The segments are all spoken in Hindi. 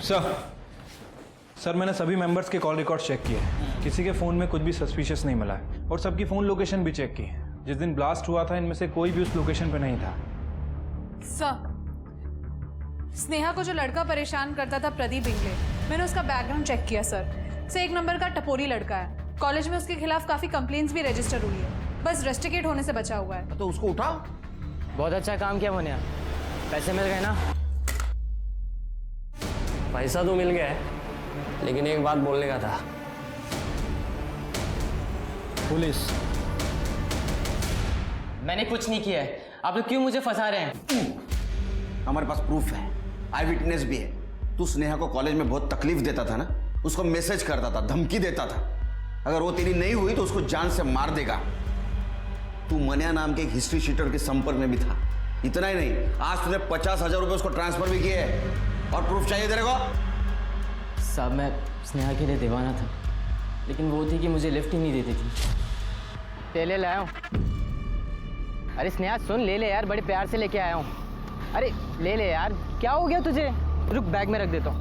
सर मैंने सभी मेंबर्स के कॉल रिकॉर्ड चेक किए हैं। किसी के फ़ोन में कुछ भी सस्पिशियस नहीं मिला है और सबकी फ़ोन लोकेशन भी चेक की है। जिस दिन ब्लास्ट हुआ था इनमें से कोई भी उस लोकेशन पे नहीं था। सर, स्नेहा को जो लड़का परेशान करता था प्रदीप इंगले, मैंने उसका बैकग्राउंड चेक किया सर। से एक नंबर का टपोरी लड़का है। कॉलेज में उसके खिलाफ काफ़ी कंप्लेंट्स भी रजिस्टर हुई है, बस रस्टिकेट होने से बचा हुआ है। तो उसको उठाओ। बहुत अच्छा काम किया मोनिया, पैसे मिल गए ना? पैसा तो मिल गया है, लेकिन एक बात बोलने का था। पुलिस, मैंने कुछ नहीं किया है, आप लोग क्यों मुझे फंसा रहे हैं? हमारे पास प्रूफ है, आई विटनेस भी है। तू स्नेहा को कॉलेज में बहुत तकलीफ देता था ना, उसको मैसेज करता था, धमकी देता था। अगर वो तेरी नहीं हुई तो उसको जान से मार देगा। तू मनिया नाम के एक हिस्ट्री शीटर के संपर्क में भी था। इतना ही नहीं, आज तूने 50,000 रुपए उसको ट्रांसफर भी किए हैं। और प्रूफ चाहिए तेरे को? साहब मैं स्नेहा के लिए दीवाना था, लेकिन वो थी कि मुझे लिफ्ट ही नहीं देती थी। तेले लाया हूँ। अरे स्नेहा सुन, ले ले यार, बड़े प्यार से लेके आया हूँ। अरे ले ले यार, क्या हो गया तुझे? रुक, बैग में रख देता हूँ।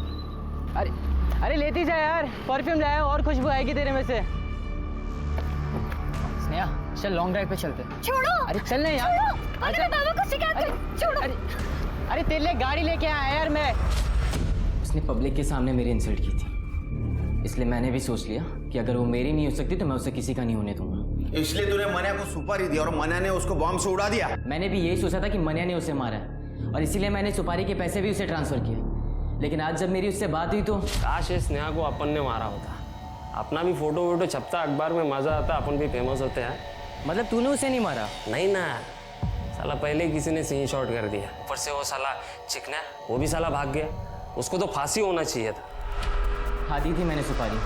अरे लेती जा यार, परफ्यूम लाया और खुशबू आएगी तेरे में से। स्नेहा चल, लॉन्ग ड्राइव पे चलते। छोड़ो। अरे चल ना यार। अरे बाबा को शिकायत कर। छोड़ो। अरे तेरे लिए गाड़ी लेके आया यार मैं। उसने पब्लिक के सामने मेरी इंसल्ट की थी, इसलिए मैंने भी सोच लिया कि अगर वो मेरी नहीं हो सकती तो मैं उसे किसी का नहीं होने दूंगा। इसलिए तूने मनिया को सुपारी दी और मनिया ने उसको बॉम्ब से उड़ा दिया। मैंने भी यही सोचा था कि मनिया ने उसे मारा है और इसीलिए मैंने सुपारी के पैसे भी उसे ट्रांसफर किए। लेकिन आज जब मेरी उससे बात हुई तो काश ये स्नेहा को अपन ने मारा होता, अपना भी फोटो वोटो छपता, अखबार में मजा आता, अपन भी फेमस होते हैं। मतलब तूने उसे नहीं मारा? नहीं ना साला, पहले किसी ने सीन शॉट कर दिया, ऊपर से वो साला चिकना, वो भी साला भाग गया। उसको तो फांसी होना चाहिए था। हाँ दी थी मैंने सुपारी,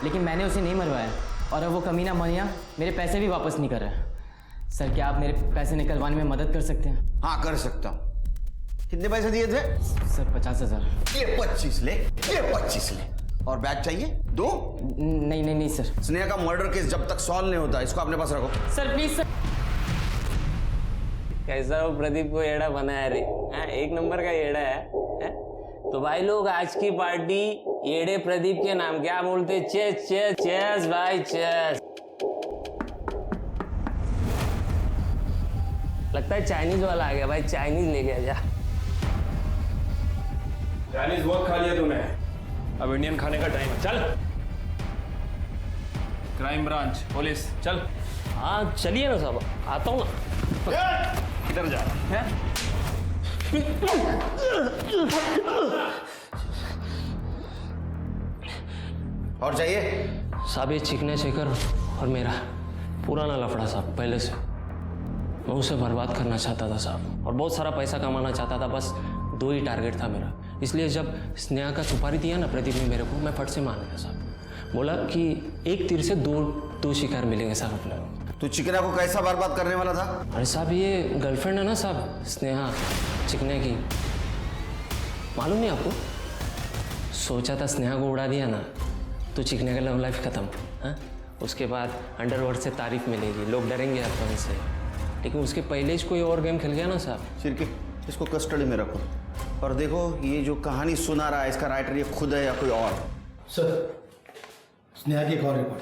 लेकिन मैंने उसे नहीं मरवाया और अब वो कमीना मनिया मेरे पैसे भी वापस नहीं कर रहा है। सर क्या आप मेरे पैसे निकलवाने में मदद कर सकते हैं? हाँ कर सकता हूँ। कितने पैसे दिए थे? सर 50,000। ये 25 ले, ये 25 ले। और बैग चाहिए? दो? नहीं सर। स्नेहा का मर्डर केस जब तक सॉल्व नहीं होता, इसको अपने पास रखो। Sir please sir. कैसा वो प्रदीप को येड़ा बनाया रे? एक नंबर का येड़ा है। तो भाई लोग आज की पार्टी येड़े प्रदीप के नाम क्या बोलते? चेस चेस चेस भाई चेस। लगता है चाइनीज वाला आ गया भाई, चाइनीज ले गया। जा चाइनीज बहुत खा लिया तूने, अब इंडियन खाने का टाइम है। चल क्राइम ब्रांच, पुलिस, चल। हाँ चलिए ना साहब, आता हूँ ना। इधर जा है? और चाहिए? साहब ये चिकने शेखर और मेरा पुराना लफड़ा साहब, पहले से मैं उसे बर्बाद करना चाहता था साहब, और बहुत सारा पैसा कमाना चाहता था। बस दो ही टारगेट था मेरा, इसलिए जब स्नेहा का सुपारी दिया ना प्रदीप ने मेरे को, मैं फट से मान गया साहब। बोला कि एक तीर से दो शिकार मिलेंगे साहब अपने को। तू चिकना को कैसा बर्बाद करने वाला था? अरे साहब ये गर्लफ्रेंड है ना साहब स्नेहा चिकने की, मालूम नहीं आपको? सोचा था स्नेहा को उड़ा दिया ना तो चिकने का लव लाइफ खत्म। हाँ, उसके बाद अंडरवर्ल्ड से तारीफ मिलेगी, लोग डरेंगे अपन से, लेकिन उसके पहले ही कोई और गेम खेल गया ना साहब। सिरके इसको कस्टडी में रखो और देखो ये जो कहानी सुना रहा है इसका राइटर ये खुद है या कोई और। सर स्नेहा की एक और रिपोर्ट।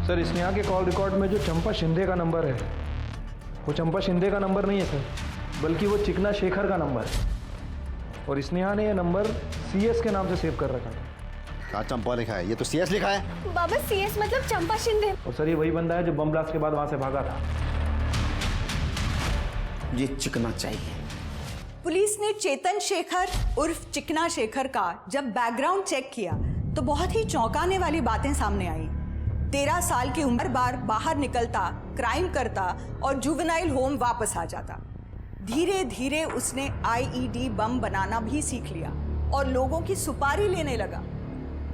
सर स्नेहा के कॉल रिकॉर्ड में जो चंपा शिंदे का नंबर है वो चंपा शिंदे का नंबर नहीं है सर, बल्कि वो चिकना शेखर का नंबर है। और स्नेहा ने ये नंबर CS के नाम से सेव कर रखा है। कहाँ चंपा लिखा है? ये तो CS लिखा है। बाबा CS मतलब चंपा शिंदे। और सर ये वही बंदा है जो बम ब्लास्ट के बाद वहां से भागा था। ये चिकना चाहिए। पुलिस ने चेतन शेखर उर्फ चिकना शेखर का जब बैकग्राउंड चेक किया तो बहुत ही चौंकाने वाली बातें सामने आई। 13 साल की उम्र बाहर निकलता, क्राइम करता और जुवेनाइल होम वापस आ जाता। धीरे धीरे उसने IED बम बनाना भी सीख लिया और लोगों की सुपारी लेने लगा।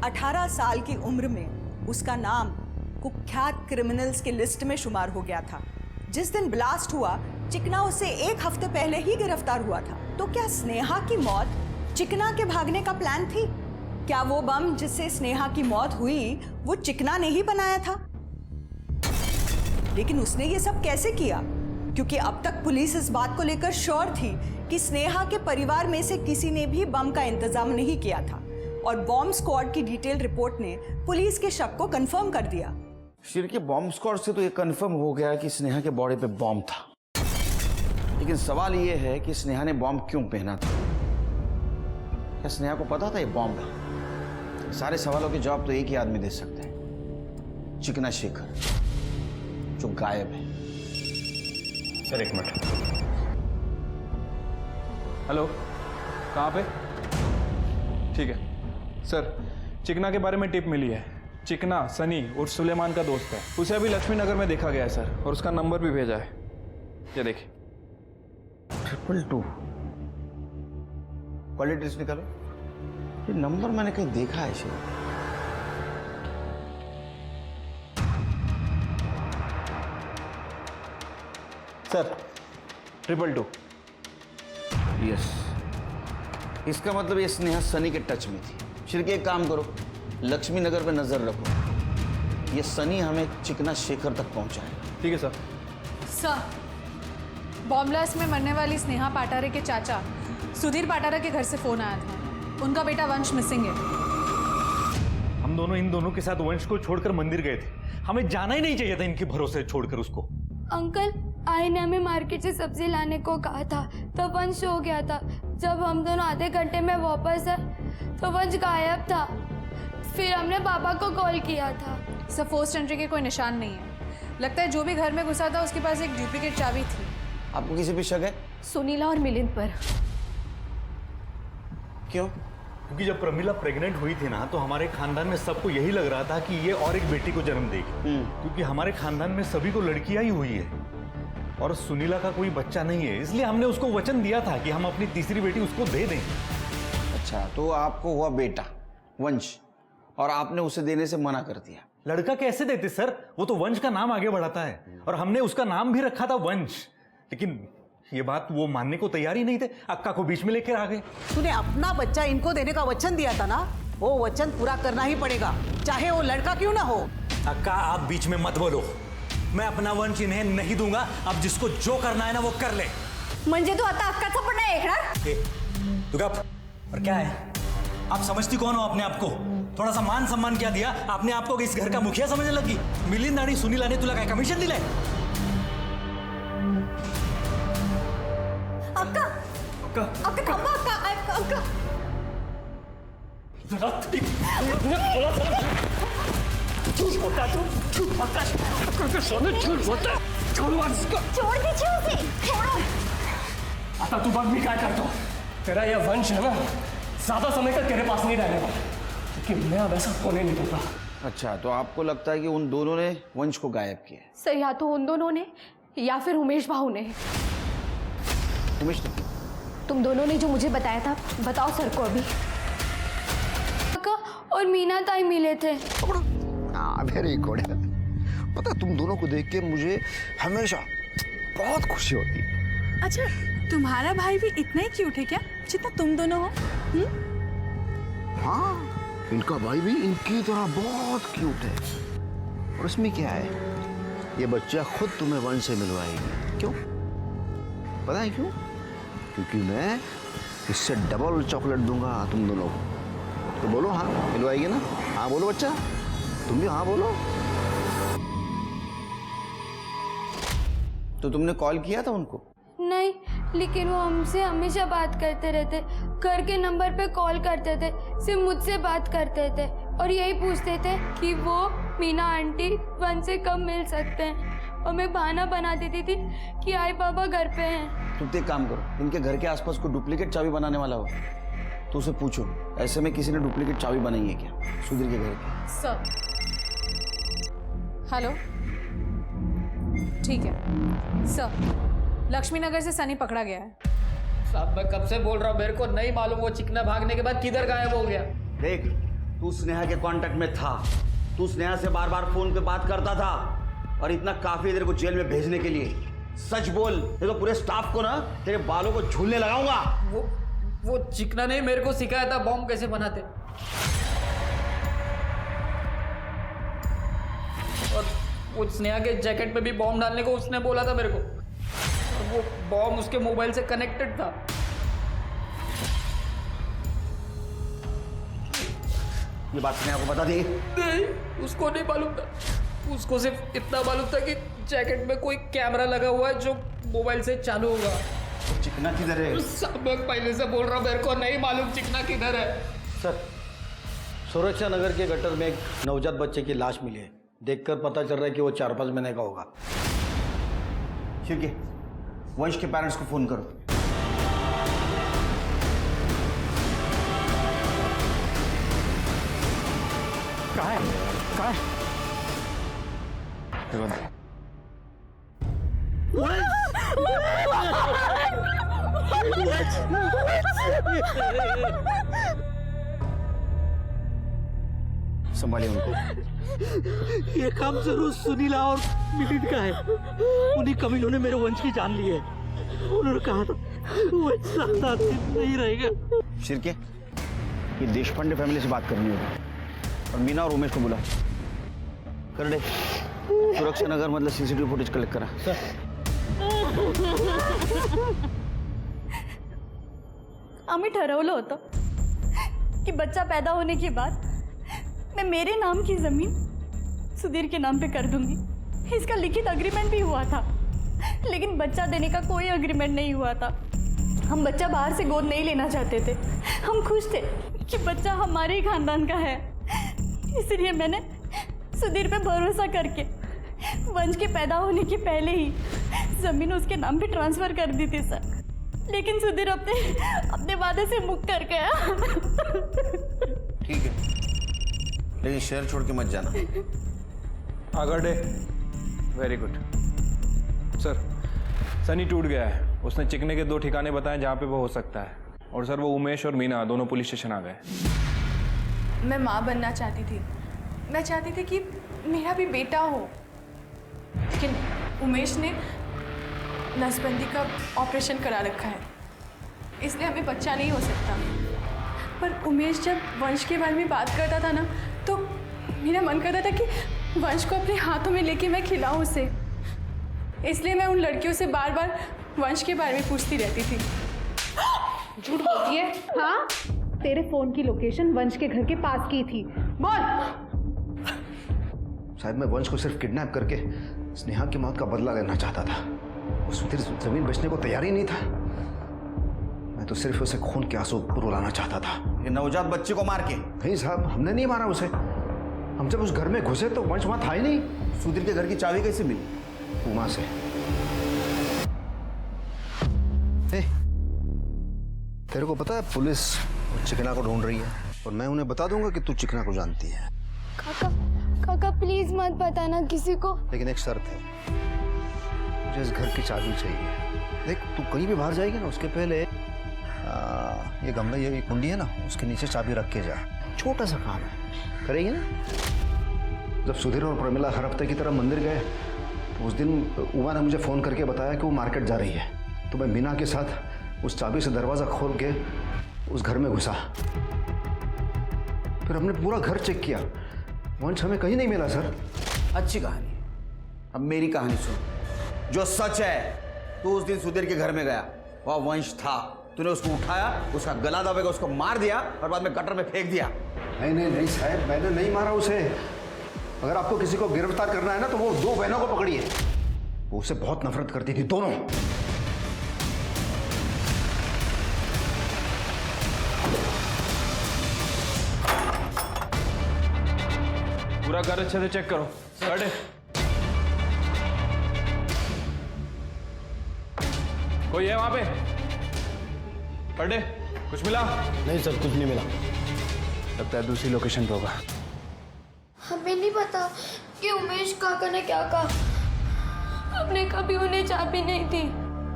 18 साल की उम्र में उसका नाम कुख्यात क्रिमिनल्स के लिस्ट में शुमार हो गया था। जिस दिन ब्लास्ट हुआ चिकना उससे 1 हफ्ते पहले ही गिरफ्तार हुआ था। तो क्या स्नेहा की मौत चिकना के भागने का प्लान थी? क्या वो बम जिससे स्नेहा की मौत हुई वो चिकना ने ही बनाया था? लेकिन उसने ये सब कैसे किया? क्योंकि अब तक पुलिस इस बात को लेकर श्योर थी कि स्नेहा के परिवार में से किसी ने भी बम का इंतजाम नहीं किया था और बॉम्ब स्क्वाड की डिटेल रिपोर्ट ने पुलिस के शक को कंफर्म कर दिया। शिर के बॉम्ब स्क्वाड से तो ये कंफर्म हो गया कि स्नेहा के बॉडी पे बॉम्ब था, लेकिन सवाल ये है कि स्नेहा ने बॉम्ब क्यों पहना था? क्या स्नेहा को पता था ये बॉम्ब है? सारे सवालों के जवाब तो एक ही आदमी दे सकता है, चिकना शेखर, जो गायब है। सर एक मिनट। हेलो, कहाँ पे? ठीक है सर, चिकना के बारे में टिप मिली है। चिकना सनी और सुलेमान का दोस्त है, उसे अभी लक्ष्मी नगर में देखा गया है सर, और उसका नंबर भी भेजा है, ये देखिए। 222 क्वालिटी लिस्ट निकालो। ये नंबर मैंने कहीं देखा है शायद। सर 222। यस, इसका मतलब ये स्नेहा सनी के टच में थी। शिरके एक काम करो, लक्ष्मी नगर पे नजर रखो, ये सनी हमें चिकना शेखर तक पहुंचाएगा। ठीक है सर। सर, बॉम्ब ब्लास्ट में मरने वाली स्नेहा पाटारे के चाचा सुधीर पाटारा के घर से फोन आया था, उनका बेटा वंश मिसिंग है। हम दोनों इन दोनों के साथ वंश को छोड़कर मंदिर गए थे, हमें जाना ही नहीं चाहिए था इनके भरोसे छोड़कर उसको। अंकल, आई ने हमें मार्केट से सब्जी लाने को कहा था, तब वंश हो गया था। जब हम दोनों आधे घंटे में वापस आए तो वंश गायब था। फिर हमने पापा को कॉल किया था। सर, फोर्स्ड एंट्री के कोई निशान नहीं है, लगता है जो भी घर में घुसा था उसके पास एक डुप्लीकेट चाबी थी। आपको किसी पे शक है? सुनीला और मिलिंद पर। क्यों? क्योंकि जब प्रमिला प्रेग्नेंट हुई थी ना, तो हमारे खानदान में सबको यही लग रहा था कि ये और एक बेटी को जन्म देगी, क्योंकि हमारे खानदान में सभी को लड़कियां ही हुई है और सुनीला का कोई बच्चा नहीं है, इसलिए हमने उसको वचन दिया था कि हम अपनी तीसरी बेटी उसको दे दें। अच्छा, तो आपको हुआ बेटा वंश और आपने उसे देने से मना कर दिया। लड़का कैसे देते सर, वो तो वंश का नाम आगे बढ़ाता है और हमने उसका नाम भी रखा था वंश, लेकिन ये बात वो मानने को तैयार ही नहीं थे, अक्का को बीच में लेकर आ गए। तूने अपना बच्चा इनको देने का वचन दिया था ना, वो वचन पूरा करना ही पड़ेगा, चाहे वो लड़का क्यों ना हो। अक्का आप बीच में मत बोलो, मैं अपना वंश इन्हें नहीं दूंगा। अब जिसको जो करना है ना वो कर ले। म्हणजे तू आता अक्काचा पण नाही ऐकणार? तू गप। और क्या है, आप समझती कौन हो अपने आप को? थोड़ा सा मान सम्मान क्या दिया आपने आपको इस घर का मुखिया समझने लगी? मिलिंद आणि सुनीला ने तुला काय कमिशन दिलंय? अक्का, अक्का थांबा, अक्का, छोड़ दीजिए उसे, छोड़ो। आता तू बग भी क्या करता तेरा यह वंश है ना, ज्यादा समय तक तेरे पास नहीं रहने वाला, लेकिन मैं अब ऐसा होने नहीं दूंगा। अच्छा, तो आपको लगता है कि उन दोनों ने वंश को गायब किया? सर, या तो उन दोनों ने या फिर उमेश भाऊ ने। उमेश ने? तुम दोनों ने जो मुझे बताया था, बताओ सर को अभी। अक्का और मीना ताई मिले थे। Very good. पता तुम दोनों को देख के मुझे हमेशा बहुत खुशी होती है। अच्छा, तुम्हारा भाई भी इतना ही क्यूट है क्या जितना तुम दोनों हो? हाँ, इनका भाई भी इनकी तरह बहुत क्यूट है। और इसमें क्या है, ये बच्चा खुद तुम्हें वंश से मिलवाएगी। क्यों पता है क्यों? क्योंकि मैं इससे डबल चॉकलेट दूंगा तुम दोनों को। तो बोलो हाँ, मिलवाएगी ना? हाँ बोलो बच्चा, तुम भी हाँ बोलो। तो तुमने कॉल किया था उनको? नहीं, लेकिन वो हमसे हमेशा बात करते रहते, घर के नंबर पे कॉल करते थे, सिर्फ मुझसे बात करते थे और यही पूछते थे कि वो मीना आंटी वंश से कब मिल सकते हैं, और मैं बहाना बना देती थी कि आई पापा घर पे हैं। तुम एक काम करो, इनके घर के आसपास कोई डुप्लीकेट चाबी बनाने वाला हो तो उसे पूछो, ऐसे में किसी ने डुप्लीकेट चाबी बनाई है क्या सुधीर के घर की? सर, हेलो, ठीक है सर, लक्ष्मी नगर से सनी पकड़ा गया है। साहब मैं कब से बोल रहा हूँ, मेरे को नहीं मालूम वो चिकना भागने के बाद किधर गायब हो गया। देख, तू स्नेहा के कांटेक्ट में था, तू स्नेहा से बार बार फोन पे बात करता था और इतना काफी है तेरे को जेल में भेजने के लिए। सच बोल, नहीं तो पूरे स्टाफ को ना तेरे बालों को झूलने लगाऊंगा। वो चिकना ने मेरे को सिखाया था बॉम्ब कैसे बनाते, और वो स्नेहा के जैकेट में भी बॉम्ब डालने को उसने बोला था मेरे को, और वो बॉम्ब उसके मोबाइल से कनेक्टेड था। ये बात स्नेहा को बता दी? नहीं, उसको नहीं मालूम था। उसको सिर्फ इतना मालूम था कि जैकेट में कोई कैमरा लगा हुआ है जो मोबाइल से चालू होगा। चिकना किधर है? सब मैं पहले से बोल रहा हूँ, मेरे को नहीं मालूम चिकना किधर है। सर, सुरक्षा नगर के गटर में एक नवजात बच्चे की लाश मिली है। देखकर पता चल रहा है कि वो 4-5 महीने का होगा। ठीक है, वंश के पेरेंट्स को फोन करो। कहाँ है? संभालिए उनको। ये काम जरूर सुनीला और मिलिंद का है। उन्हीं कमीनों ने मेरे वंश की जान ली है। उन्होंने कहा था वो ज्यादा दिन नहीं रहेगा। शिरके, ये देशपांडे फैमिली से बात करनी होगी और मीना और उमेश को बुला कर दे। सुरक्षा नगर मतलब सीसीटीवी फुटेज कलेक्ट करा। आम्ही ठरवलं होतं की बच्चा पैदा होने के बाद मैं मेरे नाम की ज़मीन सुधीर के नाम पे कर दूंगी। इसका लिखित अग्रीमेंट भी हुआ था, लेकिन बच्चा देने का कोई अग्रीमेंट नहीं हुआ था। हम बच्चा बाहर से गोद नहीं लेना चाहते थे। हम खुश थे कि बच्चा हमारे ही खानदान का है। इसलिए मैंने सुधीर पे भरोसा करके वंश के पैदा होने के पहले ही ज़मीन उसके नाम पे ट्रांसफ़र कर दी थी सर। लेकिन सुधीर अपने वादे से मुक्त कर गया। ठीक है, लेकिन शहर छोड़ के मत जाना। आगड़े, वेरी गुड सर। सनी टूट गया है। उसने चिकने के 2 ठिकाने बताए जहाँ पे वो हो सकता है। और सर, वो उमेश और मीना दोनों पुलिस स्टेशन आ गए। मैं माँ बनना चाहती थी। मैं चाहती थी कि मेरा भी बेटा हो, लेकिन उमेश ने नसबंदी का ऑपरेशन करा रखा है, इसलिए हमें बच्चा नहीं हो सकता। पर उमेश जब वंश के बारे में बात करता था ना, तो मेरा मन करता था कि वंश को अपने हाथों में लेके मैं खिलाऊं उसे। इसलिए मैं उन लड़कियों से बार बार वंश के बारे में पूछती रहती थी। झूठ बोलती है? हाँ, तेरे फोन की लोकेशन वंश के घर के पास की थी। बोल। शायद मैं वंश को सिर्फ किडनैप करके स्नेहा की मौत का बदला लेना चाहता था। वो सुधीर जमीन बेचने को तैयार ही नहीं था। मैं तो सिर्फ उसे खून के आंसू रुलाना चाहता था। ये नवजात बच्चे को मार के? नहीं साहब, हमने नहीं मारा उसे। हम जब उस घर में घुसे तो वंश वहां था ही नहीं। सुधीर के घर की चाबी कैसे मिली? उमा से। तेरे को पता है पुलिस चिकना को ढूंढ रही है, और मैं उन्हें बता दूंगा कि तू चिकना को जानती है। काका प्लीज मत बताना किसी को। लेकिन एक शर्त है, मुझे इस घर की चाबी चाहिए। देख, तू कहीं भी बाहर जाएगी ना, उसके पहले ये गमला, ये कुंडी है ना, उसके नीचे चाबी रख के जा। छोटा सा काम है, करेगी ना? जब सुधीर और प्रमिला हर हफ्ते की तरह मंदिर गए तो उस दिन उमा ने मुझे फ़ोन करके बताया कि वो मार्केट जा रही है। तो मैं मीना के साथ उस चाबी से दरवाज़ा खोल के उस घर में घुसा। फिर हमने पूरा घर चेक किया, वंश हमें कहीं नहीं मिला सर। अच्छी कहानी है। अब मेरी कहानी सुन। जो सच है, तू उस दिन सुधीर के घर में गया, वह वंश था। तूने उसको उठाया, उसका गला दबाकर उसको मार दिया और बाद में गटर में फेंक दिया। नहीं साहब, मैंने नहीं मारा उसे। अगर आपको किसी को गिरफ्तार करना है ना, तो वो 2 बहनों को पकड़िए। वो उससे बहुत नफरत करती थी, दोनों। पूरा घर अच्छे से चेक करो। अरे कोई है वहां पे? अरे कुछ मिला? नहीं सर, कुछ नहीं मिला। लगता है दूसरी लोकेशन पे होगा। हमें नहीं पता कि उमेश काका ने क्या कहा। हमने कभी उन्हें चाबी नहीं दी।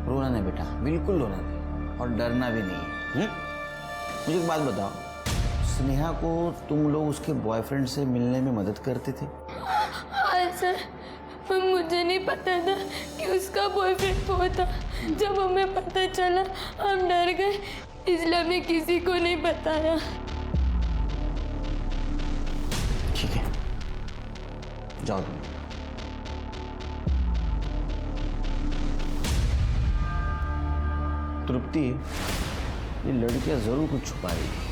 रोना नहीं बेटा, बिल्कुल रोना नहीं, और डरना भी नहीं। मुझे एक बात बताओ, स्नेहा को तुम लोग उसके बॉयफ्रेंड से मिलने में मदद करते थे? हाँ सर, मुझे नहीं पता था कि उसका बॉयफ्रेंड वो था। जब हमें पता चला हम डर गए, इसलिए हमें किसी को नहीं बताया। ठीक है, जाओ तुम। तृप्ति, ये लड़कियां जरूर कुछ छुपा रही है।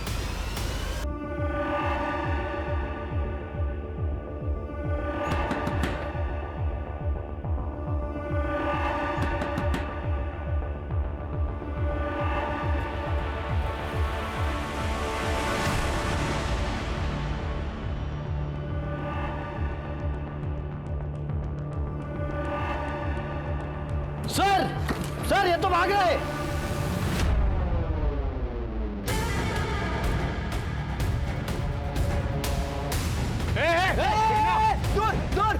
भाग रहे? दूर दूर,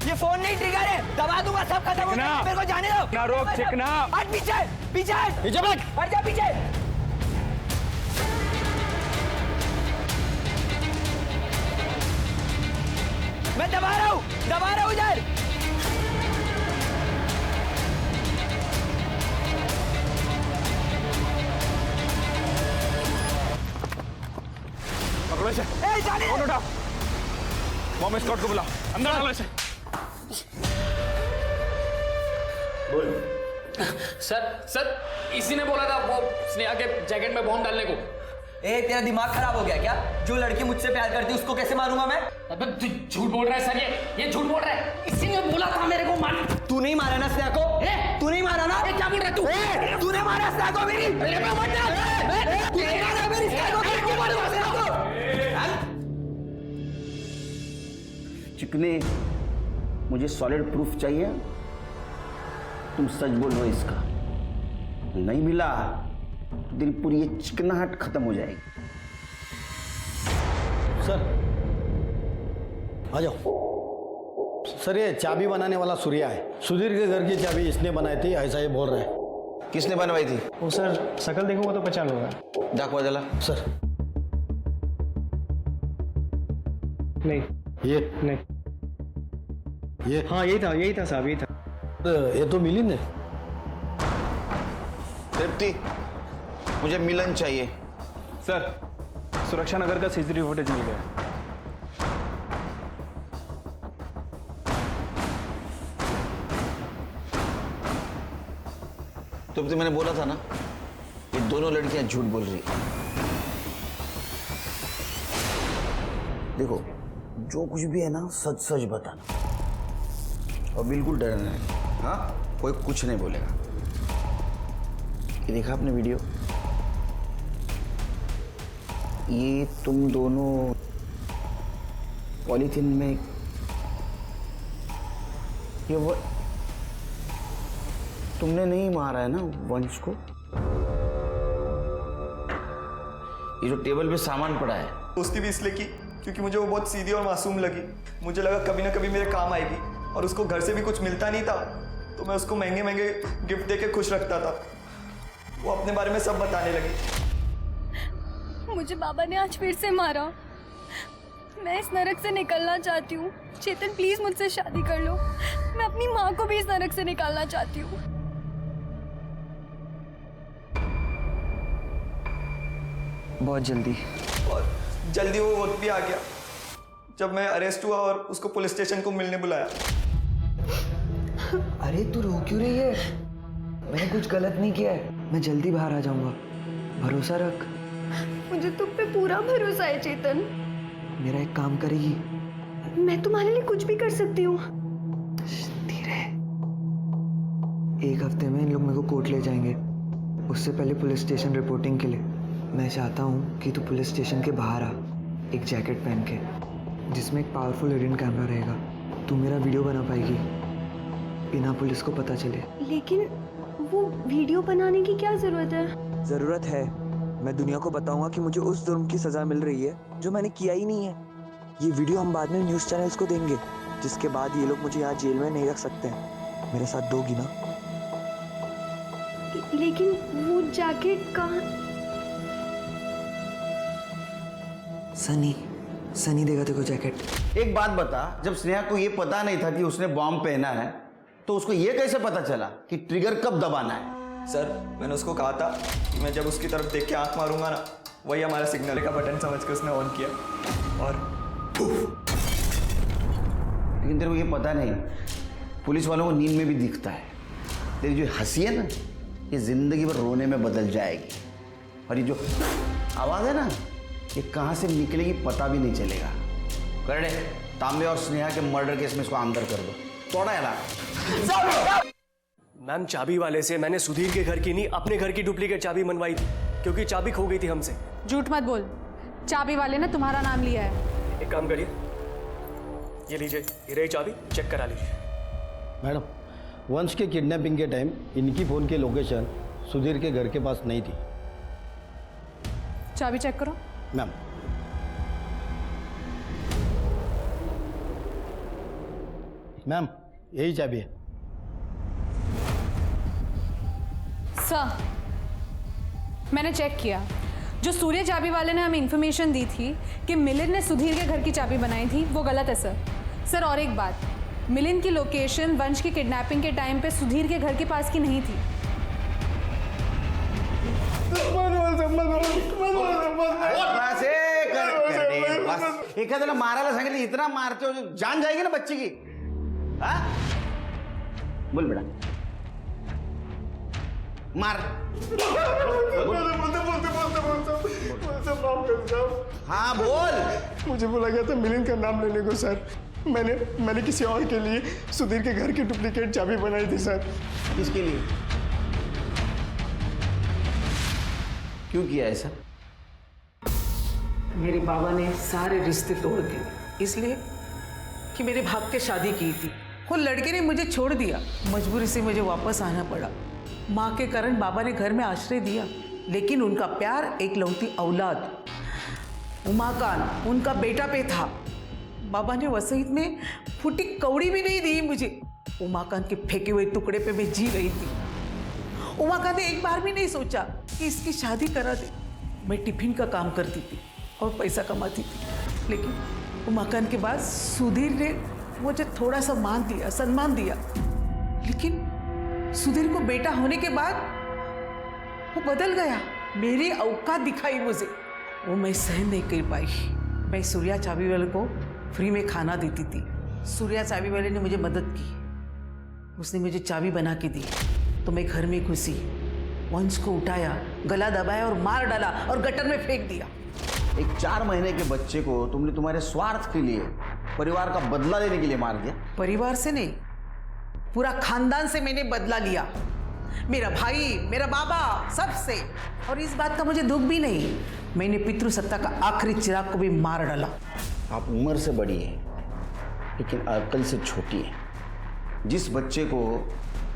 ये फोन नहीं ट्रिगर है, दबा दूंगा सब खत्म हो जाएगा, मेरे को जाने दो। ना रोक चिकना। हट पीछे, पीछे हट, पीछे बैठ, हट जा पीछे। मैं दबा रहा हूँ इधर। पकड़ो इसे। ए जाने फोन उठाओ, बॉम्ब स्क्वाड को बुलाओ, अंदर डालो इसे। सर इसी ने बोला था वो स्नेहा के जैकेट में बॉम्ब डालने को। ए तेरा दिमाग खराब हो गया क्या? जो लड़की मुझसे प्यार करती है उसको कैसे मारूंगा मैं? अबे तू झूठ बोल रहा है सर, ये झूठ बोल रहा है। इसी ने बोला था मेरे को मार। तू नहीं मारा ना स्नेहा को? तू नहीं मारा ना? क्या बोल रहा है तू? तूने मारा स्नेहा को मेरी? मेरे पे मत डाल। तू नहीं मारा मेरी स्नेहा को? क्यों मारूंगा स्नेहा को? चिकने, मुझे सॉलिड प्रूफ चाहिए। तुम सच बोल रहे हो इसका? नहीं मिला तो तेरी पूरी ये चिकनाहट खत्म हो जाएगी। सर आ जाओ। सर ये चाबी बनाने वाला सूर्या है, सुधीर के घर की चाबी इसने बनाई थी, ऐसा ये बोल रहा है। किसने बनवाई थी? वो सर शकल देखूंगा तो पहचान होगा। डाकवा जला। सर नहीं, ये नहीं, ये हाँ यही था साहब, यही था। ये तो मिली ने। तृप्ति, मुझे मिलन चाहिए। सर सुरक्षा नगर का सीसीटीवी फुटेज मिल गया। तृप्ति, मैंने बोला था ना, ये दोनों लड़कियां झूठ बोल रही। देखो, जो कुछ भी है ना सच सच बताना और बिल्कुल डरना नहीं। हाँ, कोई कुछ नहीं बोलेगा। ये देखा आपने वीडियो? ये तुम दोनों पॉलीथीन में, ये वो तुमने नहीं मारा है ना वंश को? ये जो टेबल पे सामान पड़ा है, दोस्ती भी इसलिए की क्योंकि मुझे वो बहुत सीधी और मासूम लगी। मुझे लगा कभी ना कभी मेरे काम आएगी, और उसको घर से भी कुछ मिलता नहीं था तो मैं उसको महंगे महंगे गिफ्ट देके खुश रखता था। वो अपने बारे में सब बताने लगी। मुझे बाबा ने आज फिर से मारा। मैं इस नरक से निकलना चाहती हूँ। चेतन प्लीज मुझसे शादी कर लो। मैं अपनी माँ को भी इस नरक से निकालना चाहती हूँ। बहुत जल्दी। और जल्दी वो वक्त भी आ गया जब मैं अरेस्ट हुआ और उसको पुलिस स्टेशन को मिलने बुलाया। अरे तू रो क्यों रही है? मैंने कुछ गलत नहीं किया है। मैं जल्दी बाहर आ जाऊंगा, भरोसा रख। मुझे तुम पे पूरा भरोसा है चेतन। मेरा एक काम करेगी? मैं तुम्हारे लिए कुछ भी कर सकती हूँ। धीरे। एक हफ्ते में इन लोग मेरे को कोर्ट ले जाएंगे, उससे पहले पुलिस स्टेशन रिपोर्टिंग के लिए। मैं चाहता हूँ कि तू पुलिस स्टेशन के बाहर आ, एक जैकेट पहन के, जिसमें एक पावरफुल हिडन कैमरा रहेगा। तू मेरा वीडियो बना पाएगी बिना पुलिस को पता चले। लेकिन वो वीडियो बनाने की क्या जरूरत है? जरूरत है। मैं दुनिया को बताऊंगा कि मुझे उस जुर्म की सजा मिल रही है जो मैंने किया ही नहीं है। ये वीडियो हम बाद में न्यूज़ चैनल्स को देंगे, जिसके बाद ये लोग मुझे यहाँ जेल में नहीं रख सकते हैं। मेरे साथ दोगी ना? लेकिन वो जैकेट कहाँ? सनी देगा तेरे को जैकेट। एक बात बता, जब स्नेहा को ये पता नहीं था कि उसने बॉम्ब पहना है तो उसको ये कैसे पता चला कि ट्रिगर कब दबाना है? सर मैंने उसको कहा था कि मैं जब उसकी तरफ देख के आंख मारूंगा ना, वही हमारा सिग्नल का बटन समझ के उसने ऑन किया और लेकिन तेरे को ये पता नहीं, पुलिस वालों को नींद में भी दिखता है। तेरी जो हंसी है ना, ये जिंदगी भर रोने में बदल जाएगी। और ये जो आवाज़ है ना, ये कहाँ से निकलेगी पता भी नहीं चलेगा। करड़े, तांबे और स्नेहा के मर्डर केस में इसको अंदर कर दो। तोड़ा है ना? मैम, चाबी वाले से मैंने सुधीर के घर की नहीं, अपने घर की डुप्लीकेट चाबी मनवाई थी, क्योंकि चाबी खो गई थी हमसे। झूठ मत बोल, चाबी वाले ने तुम्हारा नाम लिया है। एक काम करिए, ये लीजिए, ये रही चाबी, चेक करा लीजिए। मैडम वंश के किडनैपिंग के टाइम इनकी फ़ोन की लोकेशन सुधीर के घर के पास नहीं थी। चाबी चेक करो। मैम, मैम यही चाबी है। सर, मैंने चेक किया, जो सूर्य चाबी वाले ने हमें इंफॉर्मेशन दी थी कि मिलिंद ने सुधीर के घर की चाबी बनाई थी, वो गलत है सर। सर और एक बात, मिलिंद की लोकेशन वंश की किडनैपिंग के टाइम पे सुधीर के घर के पास की नहीं थी। एखाद्याला मारायला सांगितलं, इतना मारते हो जान जाएगी ना बच्चे की। हाँ? बोल बेटा, मार। हाँ बोल। मुझे बोला गया था मिलिंद का नाम लेने को सर। मैंने किसी और के लिए सुधीर के घर की डुप्लीकेट चाबी बनाई थी सर। किसके लिए? क्यों किया ऐसा? मेरे बाबा ने सारे रिश्ते तोड़ दिए, इसलिए कि मेरे भाग के शादी की थी। वो लड़के ने मुझे छोड़ दिया, मजबूरी से मुझे वापस आना पड़ा। माँ के कारण बाबा ने घर में आश्रय दिया, लेकिन उनका प्यार एक लौती औलाद उमाकांत, उनका बेटा पे था। बाबा ने वसीयत में फूटी कौड़ी भी नहीं दी मुझे। उमाकांत के फेंके हुए टुकड़े पे मैं जी रही थी। उमाकांत ने एक बार भी नहीं सोचा कि इसकी शादी करा दे। मैं टिफिन का काम करती थी और पैसा कमाती थी, लेकिन उमाकांत के बाद सुधीर ने मुझे थोड़ा सा मान दिया, सम्मान दिया। लेकिन सुधीर को बेटा होने के बाद वो बदल गया, मेरी औकात दिखाई मुझे। वो मैं सहन नहीं कर पाई। मैं सूर्या चाबी वाले को फ्री में खाना देती थी। सूर्या चाबी वाले ने मुझे मदद की, उसने मुझे चाबी बना के दी। तो मैं घर में घुसी, वंश को उठाया, गला दबाया और मार डाला और गटर में फेंक दिया। एक 4 महीने के बच्चे को तुमने तुम्हारे स्वार्थ के लिए, परिवार का बदला लेने के लिए मार दिया। परिवार से नहीं, पूरा खानदान से मैंने बदला लिया। मेरा भाई, मेरा बाबा, सबसे। और इस बात का मुझे दुख भी नहीं, मैंने पितृसत्ता का आखिरी चिराग को भी मार डाला। आप उम्र से बड़ी है, लेकिन अक्ल से छोटी है। जिस बच्चे को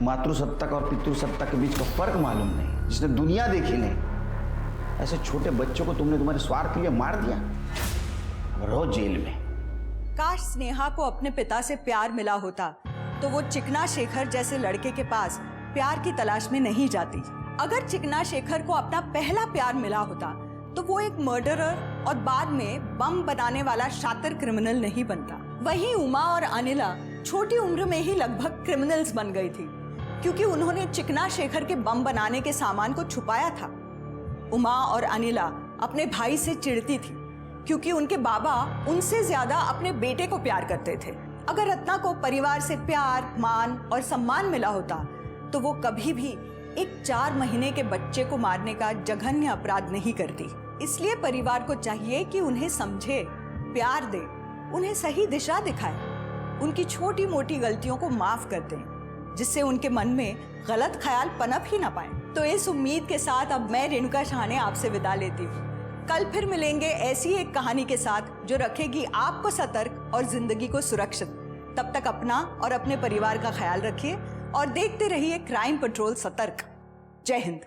मातृसत्ता का और पितृसत्ता के बीच का फर्क मालूम नहीं, जिसने दुनिया देखी नहीं, ऐसे छोटे बच्चों को तुमने तुम्हारे स्वार्थ के लिए मार दिया। रहो जेल में। काश स्नेहा को अपने पिता से प्यार मिला होता तो वो चिकना शेखर जैसे लड़के के पास प्यार की तलाश में नहीं जाती। अगर चिकना शेखर को अपना पहला प्यार मिला होता तो वो एक मर्डरर और बाद में बम बनाने वाला शातिर क्रिमिनल नहीं बनता। वहीं उमा और अनिला छोटी उम्र में ही लगभग क्रिमिनल्स बन गई थी, क्योंकि उन्होंने चिकना शेखर के बम बनाने के सामान को छुपाया था। उमा और अनिला अपने भाई से चिढ़ती थी, क्योंकि उनके बाबा उनसे ज्यादा अपने बेटे को प्यार करते थे। अगर रत्ना को परिवार से प्यार, मान और सम्मान मिला होता तो वो कभी भी एक 4 महीने के बच्चे को मारने का जघन्य अपराध नहीं करती। इसलिए परिवार को चाहिए कि उन्हें समझे, प्यार दे, उन्हें सही दिशा दिखाए, उनकी छोटी मोटी गलतियों को माफ कर दें, जिससे उनके मन में गलत ख्याल पनप ही ना पाए। तो इस उम्मीद के साथ अब मैं रेणुका शाहने आपसे विदा लेती हूँ। कल फिर मिलेंगे ऐसी एक कहानी के साथ जो रखेगी आपको सतर्क और जिंदगी को सुरक्षित। तब तक अपना और अपने परिवार का ख्याल रखिए और देखते रहिए क्राइम पेट्रोल सतर्क। जय हिंद।